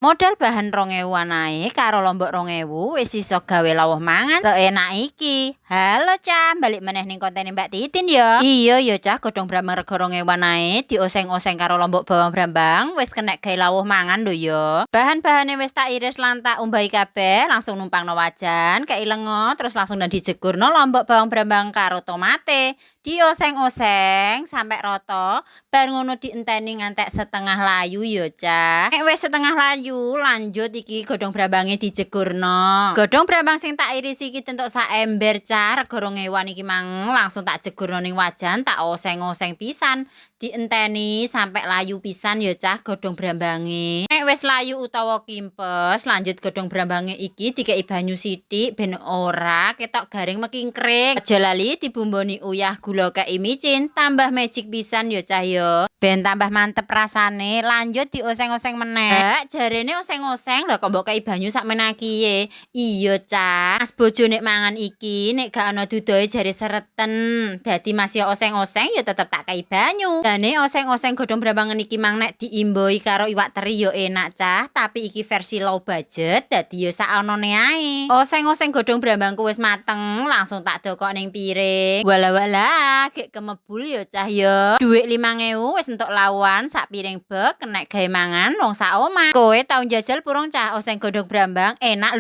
Modal bahan 2.000-an ae karo lombok 2.000 wis iso gawe lawuh mangan seenak iki. Halo Cah, balik meneh ning kontene Mbak Titin ya. Iya ya Cah, godhong brambang rega 2.000-an ae dioseng-oseng karo lombok bawang brambang wis kenek gawe lawuh mangan lho ya. Bahan-bahane wis tak iris lan tak umbahi kabeh, langsung numpangno wajan, kei lenga, terus langsung dan dijegurno lombok bawang brambang karo tomate. Dioseng-oseng sampai rata, bar ngono dienteni ngantek setengah layu ya Cah. Nek wis setengah layu, lanjut iki godhong brambange dijegurno. Godhong brambang sing tak iris iki tentuk sak ember Cah, rega 2.000-an iki mang langsung tak jegurno ning wajan, tak oseng-oseng pisan. Dienteni sampai layu pisan ya Cah godhong brambange. Nek wis layu utawa kimpes, lanjut godhong brambange iki dikei banyu sithik ben ora ketok garing mekingkring. Aja lali dibumboni uyah gula kei micin, tambah magic pisan ya Cah ya. Ben tambah mantep rasane, lanjut dioseng-oseng meneh. Jarene oseng-oseng lho kok mbok kei banyu sakmen kiye. Iya Cah, Mas bojo nek mangan iki nek gak ana dudohe jare sereten. Dadi masih oseng-oseng ya tetep tak kei banyu. Dane oseng-oseng godhong brambangan iki mang nek diimboi karo iwak teri ya enak Cah, tapi iki versi low budget dadi ya sakonone ae. Oseng-oseng godhong brambangku wis mateng, langsung tak dokok ning piring. Wala gek kemebul ya Cah ya. Dhuwit 5.000 wis entuk lawan sak piring bek kenek gawe mangan wong sak omah. Kowe tau njajal purung Cah oseng godhong brambang? Enak lho.